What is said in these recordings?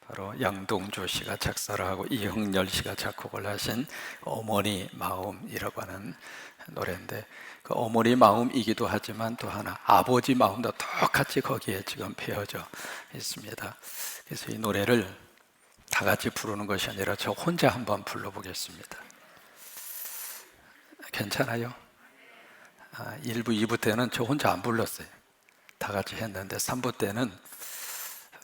바로 양동조 씨가 작사를 하고 이흥렬 씨가 작곡을 하신 어머니 마음이라고 하는 노래인데, 그 어머니 마음이기도 하지만 또 하나 아버지 마음도 똑같이 거기에 지금 배어져 있습니다. 그래서 이 노래를 다 같이 부르는 것이 아니라 저 혼자 한번 불러보겠습니다. 괜찮아요? 1부, 2부 때는 저 혼자 안 불렀어요. 다 같이 했는데 3부 때는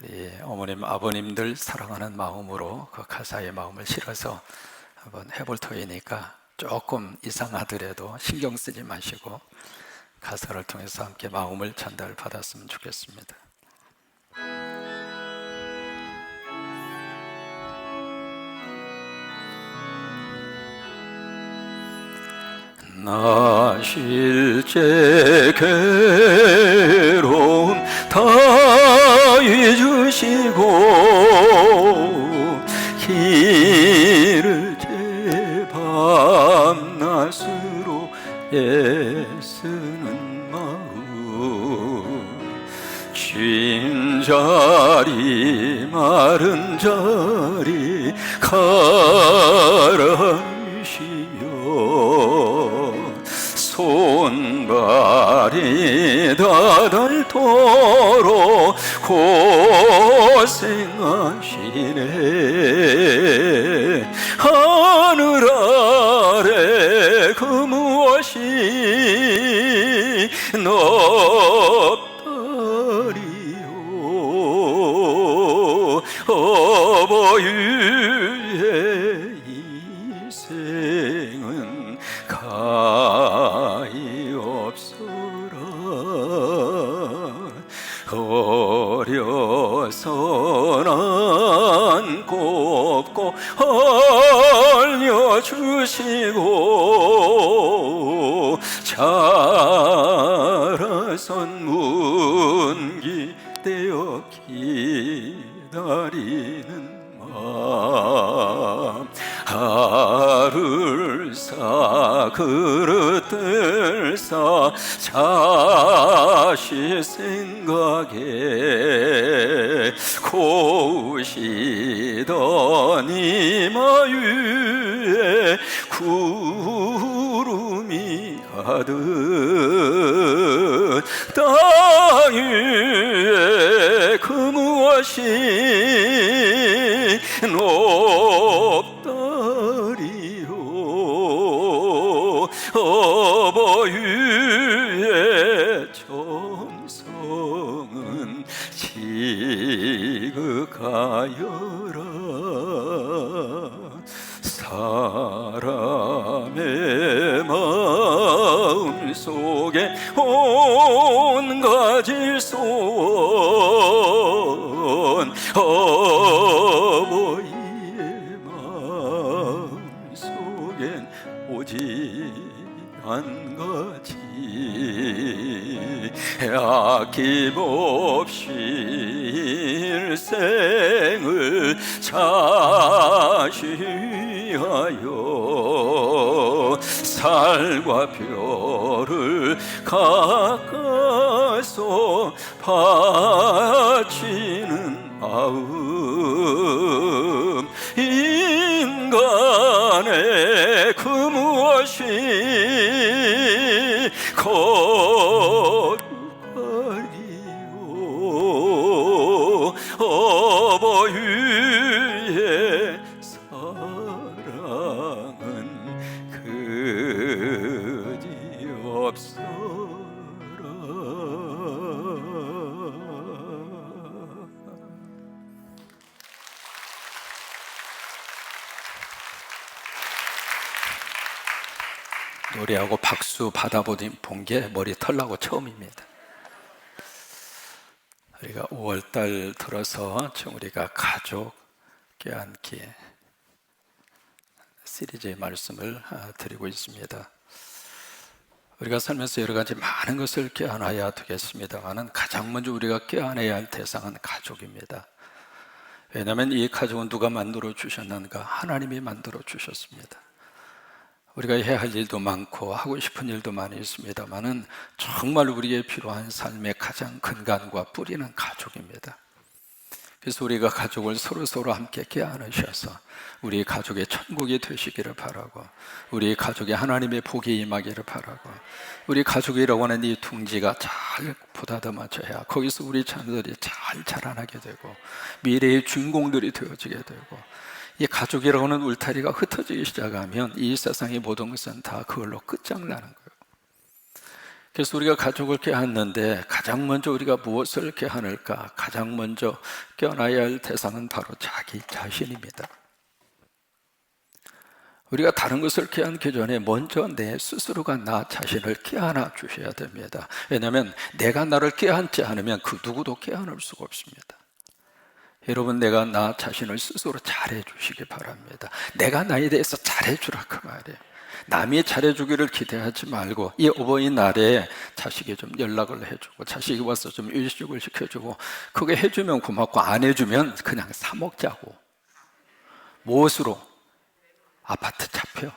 우리 어머님, 아버님들 사랑하는 마음으로 그 가사의 마음을 실어서 한번 해볼 터이니까 조금 이상하더라도 신경 쓰지 마시고 가사를 통해서 함께 마음을 전달받았으면 좋겠습니다. 나 실제 괴로움 다 잊으시고 길을 제 밤낮으로 애쓰는 마음, 쉰 자리 마른 자리 가라앉히며 손발이 닿을토록 고생하시네. 하늘 아래 그 무엇이 높다리요. 어버이의 인생은 가히 없어라. 어려서 난 곱고 알려주시고 자라선 문기되어 기다리는 마음, 하루를 사 그릇들 사 자식 생각에 고우시던 이마 위에 구름이 가득 땅 위에 그 무엇이 높다리요. 어버이의 정성은 지극하여라. 사람의 마음 속에 온 가지 소원, 어버이의 마음 속엔 오직 한 가지, 아낌없이 일생을 자식 위하여 살과 별을 가까이서 바치는 마음, 인간의 그 무엇이 거룩하리요. 어버이의 사랑은 그지없어라. 노래하고 박수 받아본 게 머리 털나고 처음입니다. 우리가 5월달 들어서 우리가 가족 껴안기 시리즈의 말씀을 드리고 있습니다. 우리가 살면서 여러 가지 많은 것을 껴안아야 되겠습니다만 가장 먼저 우리가 껴안아야 할 대상은 가족입니다. 왜냐하면 이 가족은 누가 만들어 주셨는가? 하나님이 만들어 주셨습니다. 우리가 해야 할 일도 많고 하고 싶은 일도 많이 있습니다만 정말 우리에게 필요한 삶의 가장 근간과 뿌리는 가족입니다. 그래서 우리가 가족을 서로 함께 껴안으셔서 우리 가족의 천국이 되시기를 바라고, 우리 가족의 하나님의 복이 임하기를 바라고, 우리 가족이라고 하는 이 둥지가 잘 보다듬어져야 거기서 우리 자녀들이 잘 자라나게 되고 미래의 주인공들이 되어지게 되고, 이 가족이라고 하는 울타리가 흩어지기 시작하면 이 세상의 모든 것은 다 그걸로 끝장나는 거예요. 그래서 우리가 가족을 껴안는데 가장 먼저 우리가 무엇을 껴안을까? 가장 먼저 껴안아야 할 대상은 바로 자기 자신입니다. 우리가 다른 것을 껴안기 전에 먼저 내 스스로가 나 자신을 껴안아 주셔야 됩니다. 왜냐하면 내가 나를 껴안지 않으면 그 누구도 껴안을 수가 없습니다. 여러분, 내가 나 자신을 스스로 잘해 주시기 바랍니다. 내가 나에 대해서 잘해 주라 그 말이에요. 남이 잘해주기를 기대하지 말고, 이 어버이날에 자식이 좀 연락을 해주고 자식이 와서 좀 일식을 시켜주고, 그게 해주면 고맙고 안 해주면 그냥 사 먹자고. 무엇으로? 아파트 차표.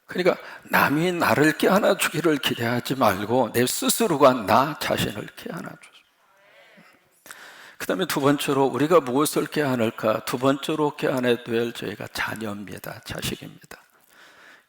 그러니까 남이 나를 껴안아 주기를 기대하지 말고 내 스스로가 나 자신을 껴안아 주세요. 그 다음에 두 번째로 우리가 무엇을 껴안을까? 두 번째로 껴안아야 될 저희가 자녀입니다. 자식입니다.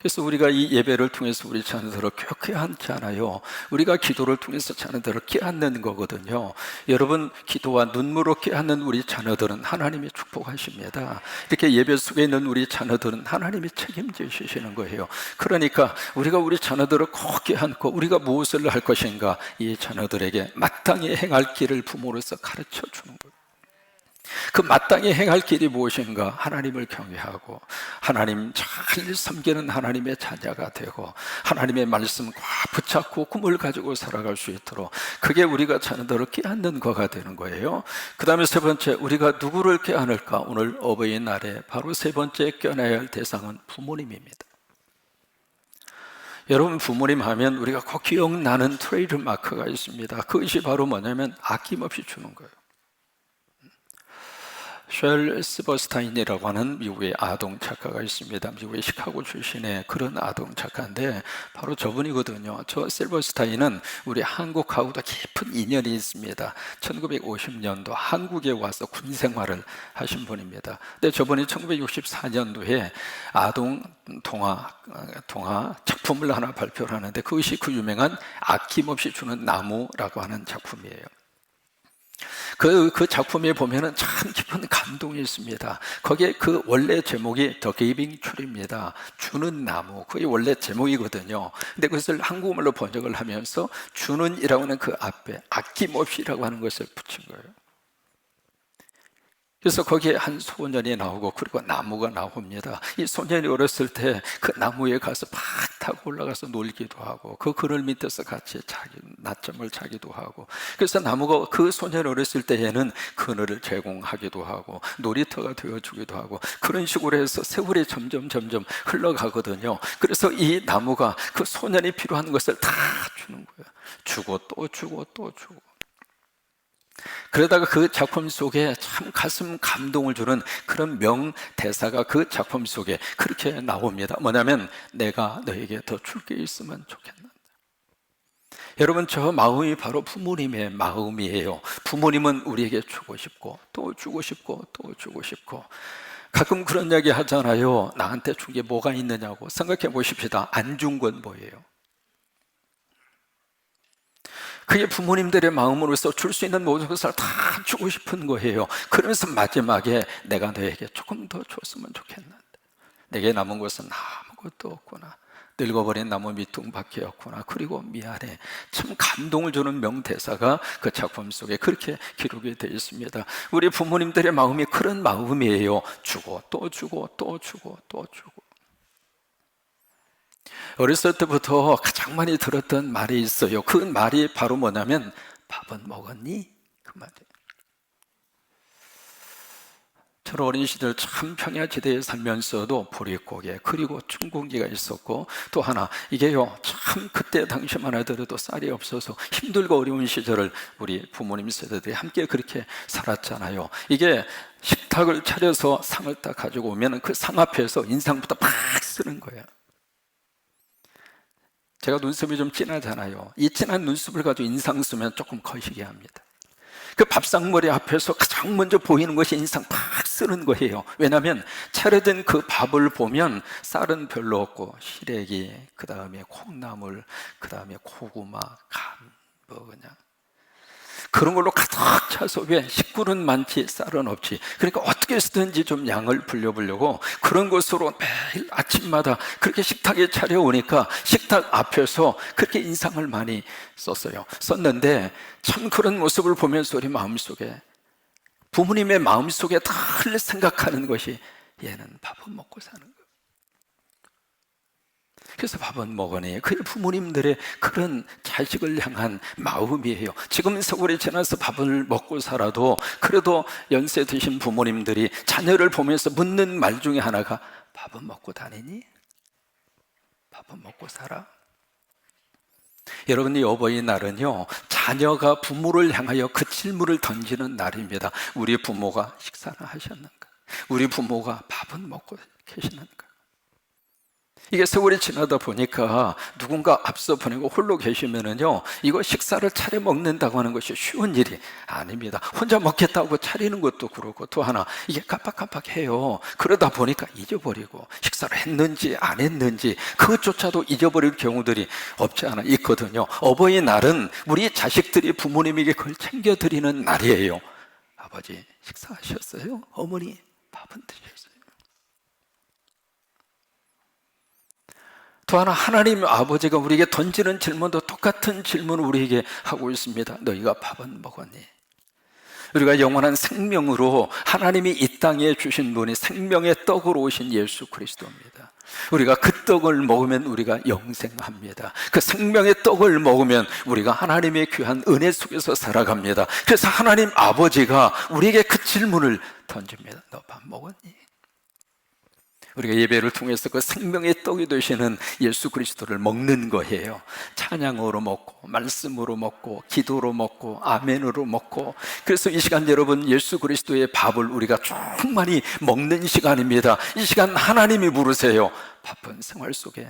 그래서 우리가 이 예배를 통해서 우리 자녀들을 껴안잖아요. 우리가 기도를 통해서 자녀들을 껴안는 거거든요. 여러분, 기도와 눈물로 껴안는 우리 자녀들은 하나님이 축복하십니다. 이렇게 예배 속에 있는 우리 자녀들은 하나님이 책임지시는 거예요. 그러니까 우리가 우리 자녀들을 꼭 껴안고 우리가 무엇을 할 것인가, 이 자녀들에게 마땅히 행할 길을 부모로서 가르쳐 주는 거예요. 그 마땅히 행할 길이 무엇인가? 하나님을 경외하고 하나님 잘 섬기는 하나님의 자녀가 되고 하나님의 말씀과 붙잡고 꿈을 가지고 살아갈 수 있도록, 그게 우리가 자녀들을 껴안는 거가 되는 거예요. 그 다음에 세 번째, 우리가 누구를 껴안을까? 오늘 어버이날에 바로 세 번째 껴안아야 할 대상은 부모님입니다. 여러분, 부모님 하면 우리가 꼭 기억나는 트레이드 마크가 있습니다. 그것이 바로 뭐냐면 아낌없이 주는 거예요. 쉘 시버스타인이라고 하는 미국의 아동 작가가 있습니다. 미국의 시카고 출신의 그런 아동 작가인데 바로 저분이거든요. 저 실버스타인은 우리 한국하고도 깊은 인연이 있습니다. 1950년도 한국에 와서 군 생활을 하신 분입니다. 근데 저분이 1964년도에 아동 동화 작품을 하나 발표를 하는데, 그것이 그 유명한 아낌없이 주는 나무라고 하는 작품이에요. 그 작품에 보면은 참 깊은 감동이 있습니다. 거기에 그 원래 제목이 The Giving Tree입니다. 주는 나무, 그게 원래 제목이거든요. 근데 그것을 한국말로 번역을 하면서 주는이라고 하는 그 앞에 아낌없이라고 하는 것을 붙인 거예요. 그래서 거기에 한 소년이 나오고 그리고 나무가 나옵니다. 이 소년이 어렸을 때 그 나무에 가서 팍 타고 올라가서 놀기도 하고 그 그늘 밑에서 같이 낮잠을 자기도 하고, 그래서 나무가 그 소년이 어렸을 때에는 그늘을 제공하기도 하고 놀이터가 되어주기도 하고, 그런 식으로 해서 세월이 점점 흘러가거든요. 그래서 이 나무가 그 소년이 필요한 것을 다 주는 거예요. 주고 또 주고 또 주고. 그러다가 그 작품 속에 참 가슴 감동을 주는 그런 명대사가 그 작품 속에 그렇게 나옵니다. 뭐냐면 내가 너에게 더 줄 게 있으면 좋겠는데. 여러분, 저 마음이 바로 부모님의 마음이에요. 부모님은 우리에게 주고 싶고 또 주고 싶고 또 주고 싶고, 가끔 그런 이야기 하잖아요. 나한테 준 게 뭐가 있느냐고. 생각해 보십시다. 안 준 건 뭐예요? 그게 부모님들의 마음으로서 줄 수 있는 모든 것을 다 주고 싶은 거예요. 그러면서 마지막에 내가 너에게 조금 더 줬으면 좋겠는데 내게 남은 것은 아무것도 없구나. 늙어버린 나무 밑둥밖에 없구나. 그리고 미안해. 참 감동을 주는 명대사가 그 작품 속에 그렇게 기록이 되어 있습니다. 우리 부모님들의 마음이 그런 마음이에요. 주고 또 주고 또 주고 또 주고. 어렸을 때부터 가장 많이 들었던 말이 있어요. 그 말이 바로 뭐냐면 밥은 먹었니? 그 말이에요. 저는 어린 시절 참 평야지대에 살면서도 보릿고개 그리고 춘공기가 있었고, 또 하나 이게요, 참 그때 당시만 하더라도 쌀이 없어서 힘들고 어려운 시절을 우리 부모님 세대들이 함께 그렇게 살았잖아요. 이게 식탁을 차려서 상을 딱 가지고 오면 그 상 앞에서 인상부터 팍 쓰는 거예요. 제가 눈썹이 좀 진하잖아요. 이 진한 눈썹을 가지고 인상 쓰면 조금 거시기 합니다. 그 밥상머리 앞에서 가장 먼저 보이는 것이 인상 팍 쓰는 거예요. 왜냐하면 차려진 그 밥을 보면 쌀은 별로 없고 시래기, 그 다음에 콩나물, 그 다음에 고구마, 뭐 그냥 그런 걸로 가득 차서, 왜 식구는 많지 쌀은 없지, 그러니까 어떻게 해서든지 좀 양을 불려보려고 그런 것으로 매일 아침마다 그렇게 식탁에 차려오니까 식탁 앞에서 그렇게 인상을 많이 썼는데, 참 그런 모습을 보면서 우리 마음속에, 부모님의 마음속에 늘 생각하는 것이 얘는 밥은 먹고 사는 거예요. 그래서 밥은 먹으니 그의 부모님들의 그런 자식을 향한 마음이에요. 지금 세월이 지나서 밥을 먹고 살아도 그래도 연세 드신 부모님들이 자녀를 보면서 묻는 말 중에 하나가 밥은 먹고 다니니? 밥은 먹고 살아? 여러분, 이 어버이날은요, 자녀가 부모를 향하여 그 질문을 던지는 날입니다. 우리 부모가 식사를 하셨는가? 우리 부모가 밥은 먹고 계시는가? 이게 세월이 지나다 보니까 누군가 앞서 보내고 홀로 계시면은요, 이거 식사를 차려 먹는다고 하는 것이 쉬운 일이 아닙니다. 혼자 먹겠다고 차리는 것도 그렇고, 또 하나 이게 깜빡깜빡해요. 그러다 보니까 잊어버리고, 식사를 했는지 안 했는지 그것조차도 잊어버릴 경우들이 없지 않아 있거든요. 어버이날은 우리 자식들이 부모님에게 그걸 챙겨드리는 날이에요. 아버지 식사하셨어요? 어머니 밥은 드셨어요? 또 하나, 하나님 아버지가 우리에게 던지는 질문도 똑같은 질문을 우리에게 하고 있습니다. 너희가 밥은 먹었니? 우리가 영원한 생명으로 하나님이 이 땅에 주신 분이 생명의 떡으로 오신 예수 그리스도입니다. 우리가 그 떡을 먹으면 우리가 영생합니다. 그 생명의 떡을 먹으면 우리가 하나님의 귀한 은혜 속에서 살아갑니다. 그래서 하나님 아버지가 우리에게 그 질문을 던집니다. 너 밥 먹었니? 우리가 예배를 통해서 그 생명의 떡이 되시는 예수 그리스도를 먹는 거예요. 찬양으로 먹고, 말씀으로 먹고, 기도로 먹고, 아멘으로 먹고. 그래서 이 시간 여러분, 예수 그리스도의 밥을 우리가 충만히 먹는 시간입니다. 이 시간 하나님이 부르세요. 바쁜 생활 속에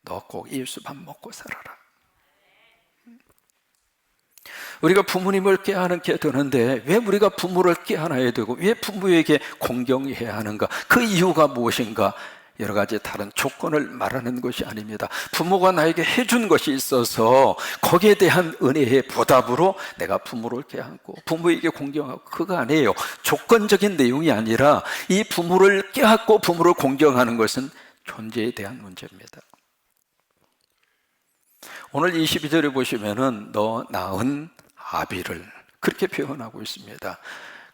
너 꼭 예수 밥 먹고 살아라. 우리가 부모님을 꾀하게 되는데, 왜 우리가 부모를 꾀하나야 되고, 왜 부모에게 공경해야 하는가? 그 이유가 무엇인가? 여러 가지 다른 조건을 말하는 것이 아닙니다. 부모가 나에게 해준 것이 있어서 거기에 대한 은혜의 보답으로 내가 부모를 꾀하고 부모에게 공경하고, 그거 아니에요. 조건적인 내용이 아니라 이 부모를 꾀하고 부모를 공경하는 것은 존재에 대한 문제입니다. 오늘 22절에 보시면은 너 낳은 아비를 그렇게 표현하고 있습니다.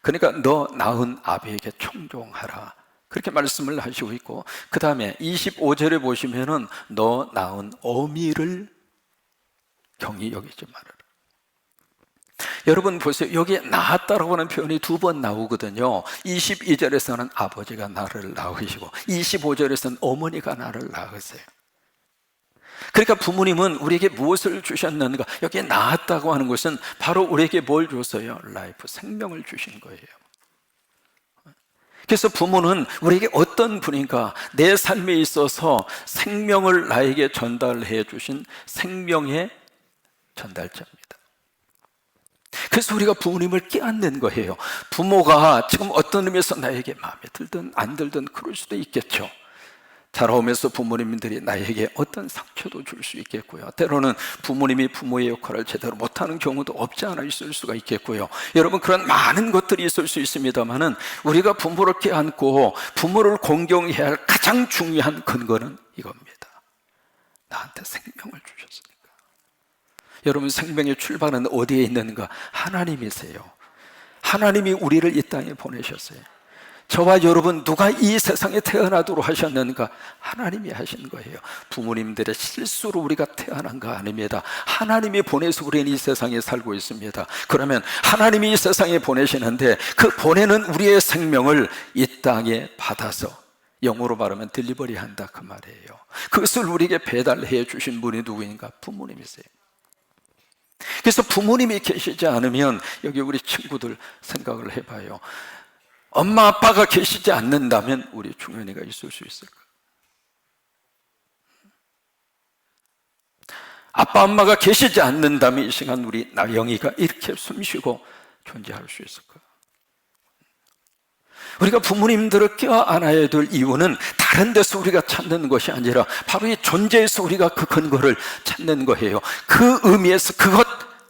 그러니까 너 낳은 아비에게 청종하라, 그렇게 말씀을 하시고 있고, 그 다음에 25절에 보시면은 너 낳은 어미를 경히 여기지 말아라. 여러분 보세요. 여기에 낳았다라고 하는 표현이 두 번 나오거든요. 22절에서는 아버지가 나를 낳으시고 25절에서는 어머니가 나를 낳으세요. 그러니까 부모님은 우리에게 무엇을 주셨는가? 여기에 낳았다고 하는 것은 바로 우리에게 뭘 줬어요? 라이프, 생명을 주신 거예요. 그래서 부모는 우리에게 어떤 분인가? 내 삶에 있어서 생명을 나에게 전달해 주신 생명의 전달자입니다. 그래서 우리가 부모님을 껴안는 거예요. 부모가 지금 어떤 의미에서 나에게 마음에 들든 안 들든 그럴 수도 있겠죠. 자라오면서 부모님들이 나에게 어떤 상처도 줄 수 있겠고요. 때로는 부모님이 부모의 역할을 제대로 못하는 경우도 없지 않아 있을 수가 있겠고요. 여러분, 그런 많은 것들이 있을 수 있습니다만은 우리가 부모를 껴안고 부모를 공경해야 할 가장 중요한 근거는 이겁니다. 나한테 생명을 주셨으니까. 여러분, 생명의 출발은 어디에 있는가? 하나님이세요. 하나님이 우리를 이 땅에 보내셨어요. 저와 여러분, 누가 이 세상에 태어나도록 하셨는가? 하나님이 하신 거예요. 부모님들의 실수로 우리가 태어난 거 아닙니다. 하나님이 보내서 우리는 이 세상에 살고 있습니다. 그러면 하나님이 이 세상에 보내시는데 그 보내는 우리의 생명을 이 땅에 받아서, 영어로 말하면 딜리버리 한다 그 말이에요. 그것을 우리에게 배달해 주신 분이 누구인가? 부모님이세요. 그래서 부모님이 계시지 않으면, 여기 우리 친구들 생각을 해봐요. 엄마 아빠가 계시지 않는다면 우리 중현이가 있을 수 있을까? 아빠 엄마가 계시지 않는다면 이 시간 우리 나영이가 이렇게 숨쉬고 존재할 수 있을까? 우리가 부모님들을 껴안아야 될 이유는 다른 데서 우리가 찾는 것이 아니라 바로 이 존재에서 우리가 그 근거를 찾는 거예요. 그 의미에서 그것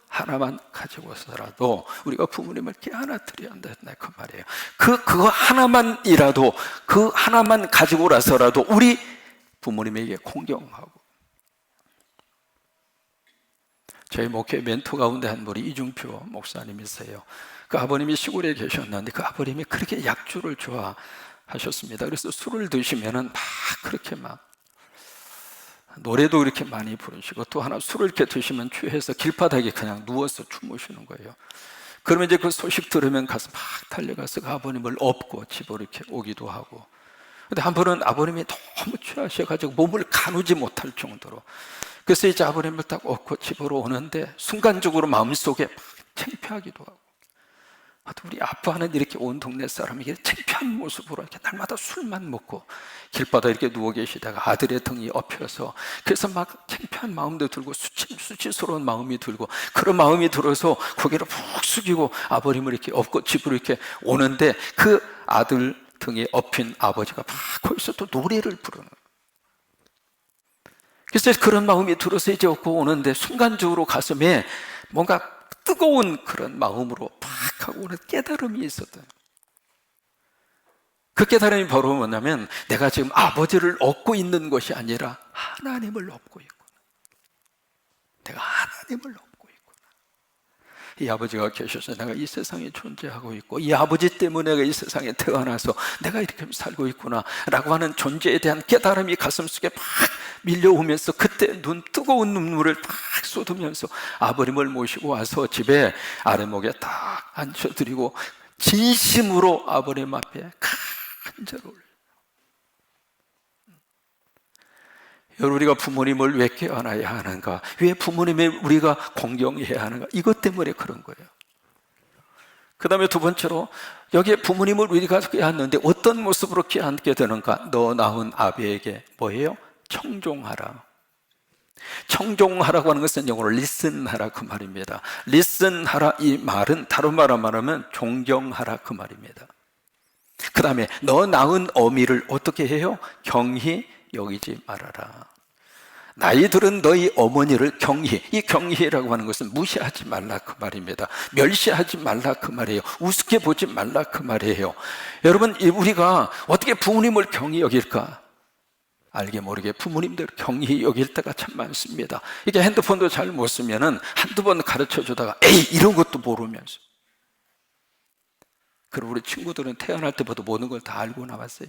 하나만 가지고서라도 우리가 부모님을 껴안아 드려야 한다 그 말이에요. 그거 하나만이라도, 그 하나만 가지고라서라도 우리 부모님에게 공경하고. 저희 목회 멘토 가운데 한 분이 이중표 목사님이세요. 그 아버님이 시골에 계셨는데 그 아버님이 그렇게 약주를 좋아하셨습니다. 그래서 술을 드시면은 막 그렇게 막 노래도 이렇게 많이 부르시고, 또 하나 술을 이렇게 드시면 취해서 길바닥에 그냥 누워서 주무시는 거예요. 그러면 이제 그 소식 들으면 가서 막 달려가서 그 아버님을 업고 집으로 이렇게 오기도 하고. 근데 한 번은 아버님이 너무 취하셔가지고 몸을 가누지 못할 정도로, 그래서 이제 아버님을 딱 업고 집으로 오는데 순간적으로 마음속에 막 창피하기도 하고, 우리 아빠는 이렇게 온 동네 사람에게 창피한 모습으로 이렇게 날마다 술만 먹고 길바닥에 이렇게 누워 계시다가 아들의 등이 엎여서, 그래서 막 창피한 마음도 들고 수치스러운 마음이 들고, 그런 마음이 들어서 고개를 푹 숙이고 아버님을 이렇게 업고 집으로 이렇게 오는데 그 아들 등에 엎인 아버지가 막 거기서 또 노래를 부르는 거예요. 그래서 그런 마음이 들어서 이제 업고 오는데 순간적으로 가슴에 뭔가 뜨거운 그런 마음으로 팍 하고 오는 깨달음이 있었던, 그 깨달음이 바로 뭐냐면 내가 지금 아버지를 얻고 있는 것이 아니라 하나님을 얻고 있구나. 내가 하나님을 얻고 있구나. 이 아버지가 계셔서 내가 이 세상에 존재하고 있고, 이 아버지 때문에 내가 이 세상에 태어나서 내가 이렇게 살고 있구나 라고 하는 존재에 대한 깨달음이 가슴속에 팍 밀려오면서, 그때 뜨거운 눈물을 팍 쏟으면서 아버님을 모시고 와서 집에 아래목에 딱 앉혀드리고 진심으로 아버님 앞에 간절히 올려요. 여러분, 우리가 부모님을 왜 껴안아야 하는가? 왜 부모님을 우리가 공경해야 하는가? 이것 때문에 그런 거예요. 그 다음에 두 번째로, 여기에 부모님을 우리가 껴안는데 어떤 모습으로 껴안게 되는가? 너 낳은 아비에게 뭐예요? 청종하라. 청종하라고 하는 것은 영어로 listen하라 그 말입니다. listen하라, 이 말은 다른 말로 말하면 존경하라 그 말입니다. 그 다음에 너 낳은 어미를 어떻게 해요? 경히 여기지 말아라. 나이 들은 너희 어머니를 경히, 이 경히라고 하는 것은 무시하지 말라 그 말입니다. 멸시하지 말라 그 말이에요. 우습게 보지 말라 그 말이에요. 여러분, 우리가 어떻게 부모님을 경히 여길까? 알게 모르게 부모님들 경히 여길 때가 참 많습니다. 이게 핸드폰도 잘 못 쓰면은 한두 번 가르쳐 주다가 에이 이런 것도 모르면서, 그리고 우리 친구들은 태어날 때부터 모든 걸 다 알고 나왔어요.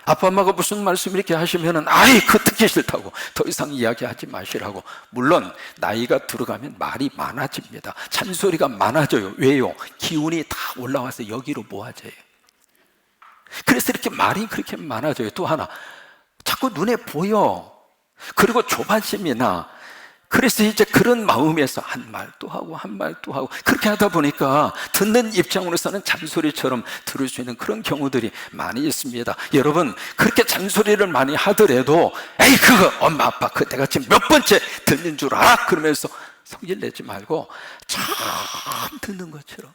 아빠 엄마가 무슨 말씀 이렇게 하시면은 아이 그 듣기 싫다고 더 이상 이야기하지 마시라고. 물론 나이가 들어가면 말이 많아집니다. 잔소리가 많아져요. 왜요? 기운이 다 올라와서 여기로 모아져요. 그래서 이렇게 말이 그렇게 많아져요. 또 하나, 자꾸 눈에 보여. 그리고 조바심이 나. 그래서 이제 그런 마음에서 한 말 또 하고 한 말 또 하고, 그렇게 하다 보니까 듣는 입장으로서는 잔소리처럼 들을 수 있는 그런 경우들이 많이 있습니다. 여러분, 그렇게 잔소리를 많이 하더라도 에이 그거 엄마 아빠 그 내가 지금 몇 번째 듣는 줄 알아? 그러면서 성질 내지 말고 참 듣는 것처럼.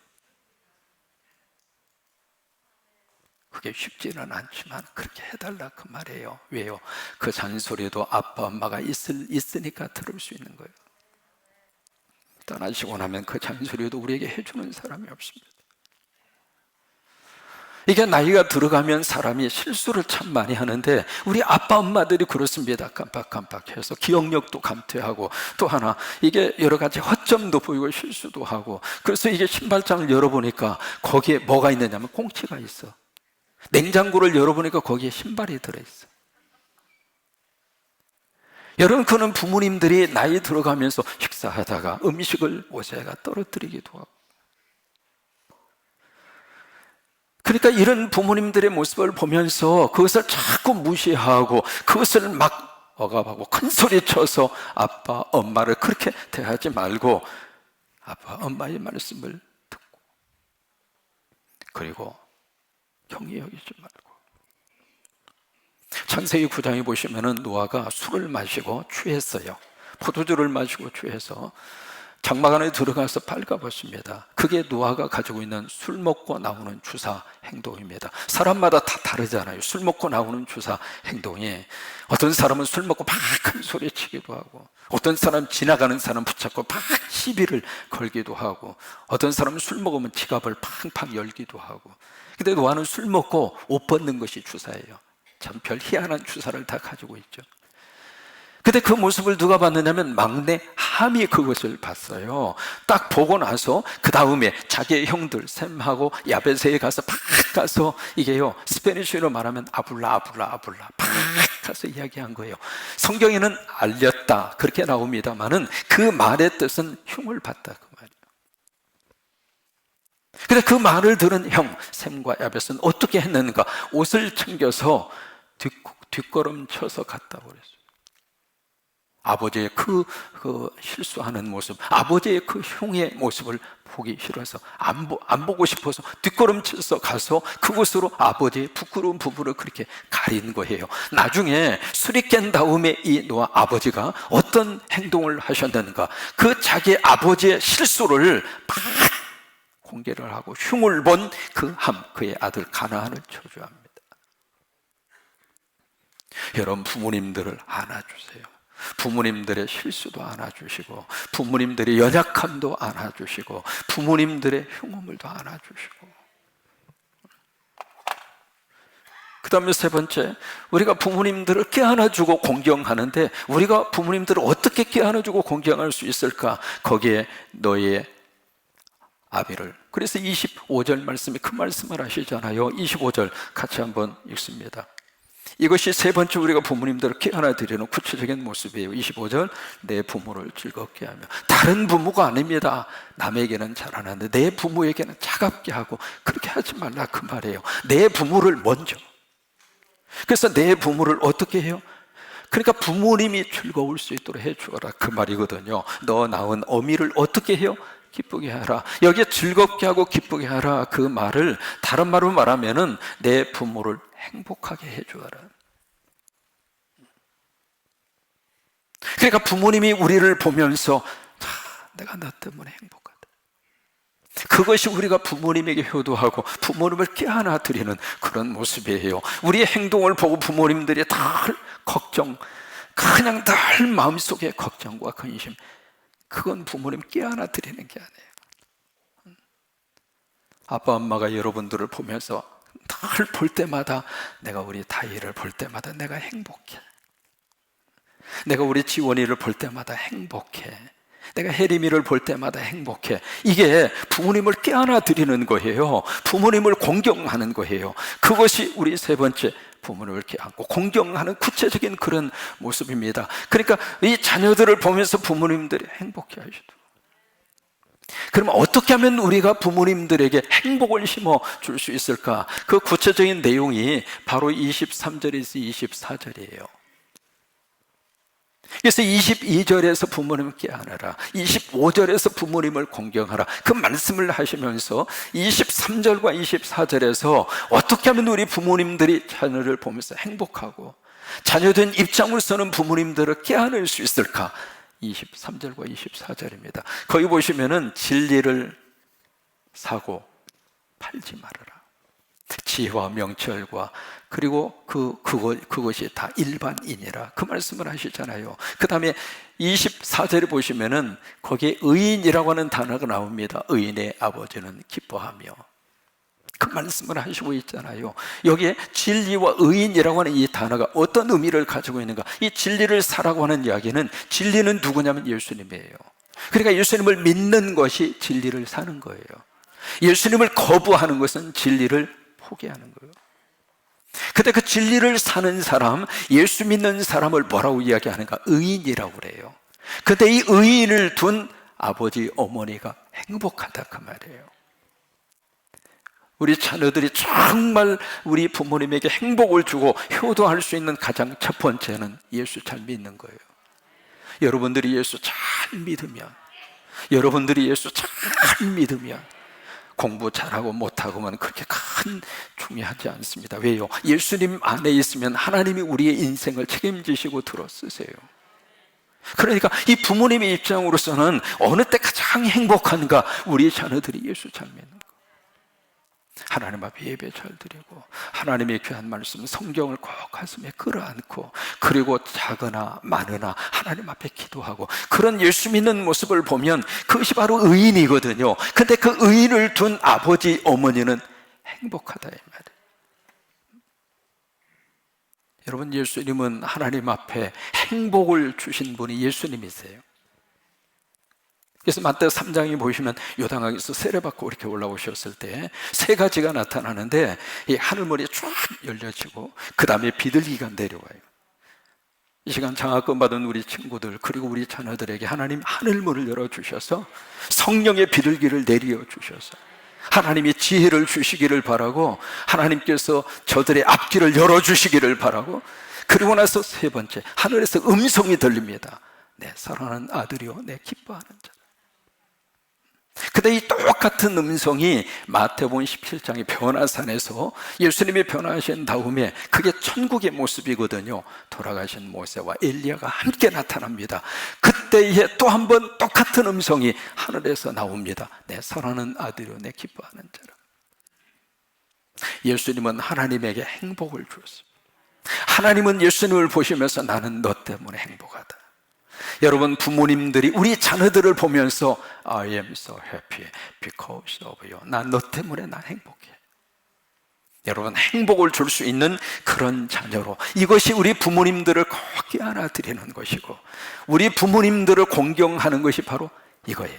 그게 쉽지는 않지만 그렇게 해달라 그 말이에요. 왜요? 그 잔소리도 아빠 엄마가 있으니까 들을 수 있는 거예요. 떠나시고 나면 그 잔소리도 우리에게 해주는 사람이 없습니다. 이게 나이가 들어가면 사람이 실수를 참 많이 하는데, 우리 아빠 엄마들이 그렇습니다. 깜빡깜빡해서 기억력도 감퇴하고, 또 하나 이게 여러 가지 허점도 보이고 실수도 하고. 그래서 이게 신발장을 열어보니까 거기에 뭐가 있느냐면 꽁치가 있어. 냉장고를 열어보니까 거기에 신발이 들어있어. 여러분, 그는 부모님들이 나이 들어가면서 식사하다가 음식을 모자에가 떨어뜨리기도 하고, 그러니까 이런 부모님들의 모습을 보면서 그것을 자꾸 무시하고 그것을 막 억압하고 큰 소리 쳐서 아빠 엄마를 그렇게 대하지 말고 아빠 엄마의 말씀을 듣고, 그리고 경히 여기지 말고. 창세기 9장에 보시면은 노아가 술을 마시고 취했어요. 포도주를 마시고 취해서 장막 안에 들어가서 밟아봤습니다. 그게 노아가 가지고 있는 술 먹고 나오는 주사 행동입니다. 사람마다 다 다르잖아요. 술 먹고 나오는 주사 행동이, 어떤 사람은 술 먹고 막 큰 소리 치기도 하고, 어떤 사람 지나가는 사람 붙잡고 막 시비를 걸기도 하고, 어떤 사람은 술 먹으면 지갑을 팡팡 열기도 하고. 근데 노아는 술 먹고 옷 벗는 것이 주사예요. 참 별 희한한 주사를 다 가지고 있죠. 근데 그 모습을 누가 봤느냐면 막내 함이 그것을 봤어요. 딱 보고 나서 그 다음에 자기의 형들 셈하고 야베세에 가서 팍 가서, 이게요 스페니쉬로 말하면 아불라 아불라 아불라 팍 가서 이야기한 거예요. 성경에는 알렸다 그렇게 나옵니다만은 그 말의 뜻은 흉을 봤다 그 말이에요. 근데 그 말을 들은 형 셈과 야베스는 어떻게 했는가? 옷을 챙겨서 뒷걸음쳐서 갔다고 그랬어요. 아버지의 그 실수하는 모습, 아버지의 그 흉의 모습을 보기 싫어서, 안 보고 싶어서 뒷걸음쳐서 가서 그곳으로 아버지의 부끄러운 부부를 그렇게 가린 거예요. 나중에 술이 깬 다음에 이 노아 아버지가 어떤 행동을 하셨는가? 그 자기 아버지의 실수를 막 공개를 하고 흉을 본 그 함, 그의 아들 가나안을 저주합니다. 여러분, 부모님들을 안아주세요. 부모님들의 실수도 안아주시고, 부모님들의 연약함도 안아주시고, 부모님들의 흉음을도 안아주시고. 그 다음에 세 번째, 우리가 부모님들을 껴안아주고 공경하는데, 우리가 부모님들을 어떻게 껴안아주고 공경할 수 있을까? 거기에 너의 아비를. 그래서 25절 말씀에 그 말씀을 하시잖아요. 25절 같이 한번 읽습니다. 이것이 세 번째 우리가 부모님들을 껴안아 드리는 구체적인 모습이에요. 25절, 내 부모를 즐겁게 하며. 다른 부모가 아닙니다. 남에게는 잘하는데 내 부모에게는 차갑게 하고 그렇게 하지 말라 그 말이에요. 내 부모를 먼저. 그래서 내 부모를 어떻게 해요? 그러니까 부모님이 즐거울 수 있도록 해주어라 그 말이거든요. 너 낳은 어미를 어떻게 해요? 기쁘게 하라. 여기에 즐겁게 하고 기쁘게 하라 그 말을 다른 말로 말하면은 내 부모를 행복하게 해주어라. 그러니까 부모님이 우리를 보면서 내가 너 때문에 행복하다. 그것이 우리가 부모님에게 효도하고 부모님을 껴안아 드리는 그런 모습이에요. 우리의 행동을 보고 부모님들이 다 걱정, 그냥 늘 마음속에 걱정과 근심, 그건 부모님 껴안아 드리는 게 아니에요. 아빠 엄마가 여러분들을 보면서 늘 볼 때마다, 내가 우리 다희를 볼 때마다 내가 행복해. 내가 우리 지원이를 볼 때마다 행복해. 내가 혜림이를 볼 때마다 행복해. 이게 부모님을 껴안아 드리는 거예요. 부모님을 공경하는 거예요. 그것이 우리 세 번째 부모님을 껴안고 공경하는 구체적인 그런 모습입니다. 그러니까 이 자녀들을 보면서 부모님들이 행복해 하시도록. 그러면 어떻게 하면 우리가 부모님들에게 행복을 심어 줄 수 있을까? 그 구체적인 내용이 바로 23절에서 24절이에요. 그래서 22절에서 부모님을 껴안아라, 25절에서 부모님을 공경하라 그 말씀을 하시면서 23절과 24절에서 어떻게 하면 우리 부모님들이 자녀를 보면서 행복하고 자녀된 입장으로서는 부모님들을 껴안을 수 있을까? 23절과 24절입니다. 거기 보시면은 진리를 사고 팔지 말아라. 지혜와 명철과 그리고 그것이 다 일반인이라 그 말씀을 하시잖아요. 그 다음에 24절에 보시면은 거기에 의인이라고 하는 단어가 나옵니다. 의인의 아버지는 기뻐하며 그 말씀을 하시고 있잖아요. 여기에 진리와 의인이라고 하는 이 단어가 어떤 의미를 가지고 있는가? 이 진리를 사라고 하는 이야기는, 진리는 누구냐면 예수님이에요. 그러니까 예수님을 믿는 것이 진리를 사는 거예요. 예수님을 거부하는 것은 진리를 포기하는 거예요. 근데 그 진리를 사는 사람, 예수 믿는 사람을 뭐라고 이야기하는가? 의인이라고 그래요. 근데 이 의인을 둔 아버지, 어머니가 행복하다 그 말이에요. 우리 자녀들이 정말 우리 부모님에게 행복을 주고 효도할 수 있는 가장 첫 번째는 예수 잘 믿는 거예요. 여러분들이 예수 잘 믿으면, 여러분들이 예수 잘 믿으면 공부 잘하고 못하고는 그렇게 큰 중요하지 않습니다. 왜요? 예수님 안에 있으면 하나님이 우리의 인생을 책임지시고 들어쓰세요. 그러니까 이 부모님의 입장으로서는 어느 때 가장 행복한가? 우리 자녀들이 예수 잘 믿는 거, 하나님 앞에 예배 잘 드리고, 하나님의 귀한 말씀 성경을 꼭 가슴에 끌어안고, 그리고 작으나 많으나 하나님 앞에 기도하고, 그런 예수 믿는 모습을 보면 그것이 바로 의인이거든요. 근데 그 의인을 둔 아버지 어머니는 행복하다 이 말이에요. 여러분, 예수님은 하나님 앞에 행복을 주신 분이 예수님이세요. 그래서 마태 3장에 보시면 요단강에서 세례받고 이렇게 올라오셨을 때 세 가지가 나타나는데, 이 하늘문이 쫙 열려지고 그 다음에 비둘기가 내려와요. 이 시간 장학금 받은 우리 친구들 그리고 우리 자녀들에게 하나님 하늘문을 열어주셔서 성령의 비둘기를 내려주셔서 하나님이 지혜를 주시기를 바라고, 하나님께서 저들의 앞길을 열어주시기를 바라고, 그리고 나서 세 번째, 하늘에서 음성이 들립니다. 내 사랑하는 아들이요 내 기뻐하는 자. 근데 이 똑같은 음성이 마태복음 17장의 변화산에서 예수님이 변화하신 다음에 그게 천국의 모습이거든요. 돌아가신 모세와 엘리야가 함께 나타납니다. 그때에 또 한 번 똑같은 음성이 하늘에서 나옵니다. 내 사랑하는 아들이요 내 기뻐하는 자라. 예수님은 하나님에게 행복을 주었습니다. 하나님은 예수님을 보시면서 나는 너 때문에 행복하다. 여러분, 부모님들이 우리 자녀들을 보면서 I am so happy because of you. 난 너 때문에 난 행복해. 여러분, 행복을 줄 수 있는 그런 자녀로, 이것이 우리 부모님들을 꼭 껴안아 드리는 것이고, 우리 부모님들을 공경하는 것이 바로 이거예요.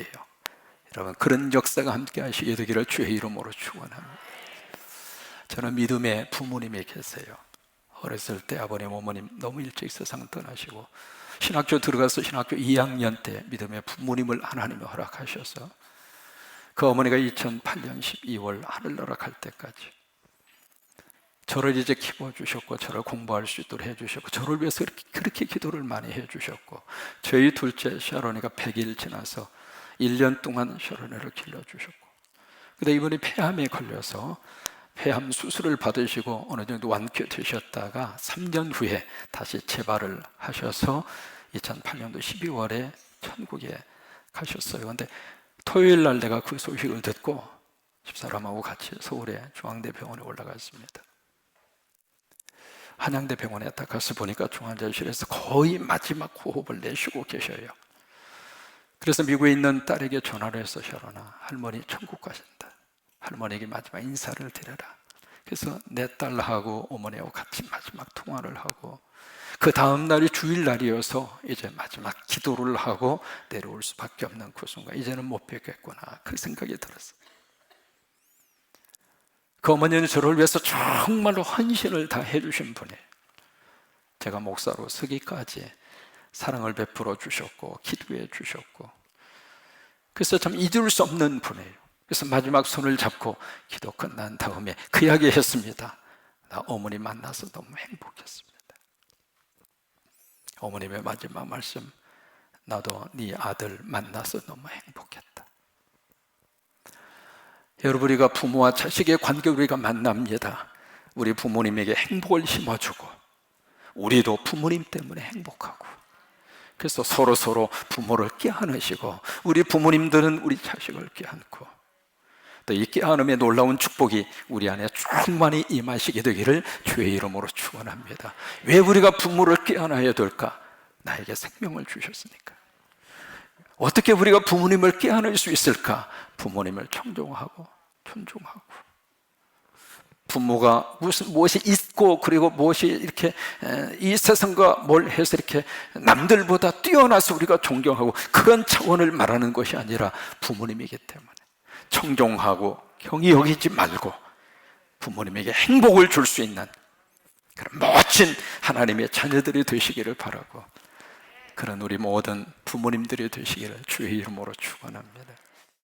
여러분, 그런 역사가 함께 하시게 되기를 주의 이름으로 축원합니다. 저는 믿음의 부모님이 계세요. 어렸을 때 아버님, 어머님 너무 일찍 세상 떠나시고 신학교 들어가서 신학교 2학년 때 믿음의 부모님을 하나님이 허락하셔서 그 어머니가 2008년 12월 하늘나라 갈 때까지 저를 이제 키워주셨고, 저를 공부할 수 있도록 해주셨고, 저를 위해서 그렇게 기도를 많이 해주셨고, 저희 둘째 샤론이가 100일 지나서 1년 동안 샤론이를 길러주셨고, 근데 이번에 폐암에 걸려서 폐암 수술을 받으시고 어느 정도 완쾌되셨다가 3년 후에 다시 재발을 하셔서 2008년도 12월에 천국에 가셨어요. 근데 토요일 날 내가 그 소식을 듣고 집사람하고 같이 서울의 중앙대병원에 올라갔습니다. 한양대병원에 딱 가서 보니까 중환자실에서 거의 마지막 호흡을 내쉬고 계셔요. 그래서 미국에 있는 딸에게 전화를 해서, 샤론아, 할머니 천국 가신다. 할머니에게 마지막 인사를 드려라. 그래서 내 딸하고 어머니하고 같이 마지막 통화를 하고, 그 다음 날이 주일날이어서 이제 마지막 기도를 하고 내려올 수밖에 없는 그 순간, 이제는 못 뵙겠구나, 그 생각이 들었어요. 그 어머니는 저를 위해서 정말로 헌신을 다 해주신 분이에요. 제가 목사로 서기까지 사랑을 베풀어 주셨고 기도해 주셨고, 그래서 참 잊을 수 없는 분이에요. 그래서 마지막 손을 잡고 기도 끝난 다음에 그 이야기 했습니다. 나 어머니 만나서 너무 행복했습니다. 어머님의 마지막 말씀, 나도 네 아들 만나서 너무 행복했다. 여러분, 우리가 부모와 자식의 관계를 우리가 만납니다. 우리 부모님에게 행복을 심어주고, 우리도 부모님 때문에 행복하고, 그래서 서로 부모를 껴안으시고, 우리 부모님들은 우리 자식을 껴안고, 또 이 껴안음의 놀라운 축복이 우리 안에 충만히 임하시게 되기를 주의 이름으로 축원합니다. 왜 우리가 부모를 껴안아야 될까? 나에게 생명을 주셨으니까. 어떻게 우리가 부모님을 껴안을 수 있을까? 부모님을 청종하고 존중하고, 부모가 무엇이 있고, 그리고 무엇이 이렇게 이 세상과 뭘 해서 이렇게 남들보다 뛰어나서 우리가 존경하고, 그런 차원을 말하는 것이 아니라 부모님이기 때문에 청종하고 경히 여기지 말고 부모님에게 행복을 줄 수 있는 그런 멋진 하나님의 자녀들이 되시기를 바라고, 그런 우리 모든 부모님들이 되시기를 주의 이름으로 축원합니다.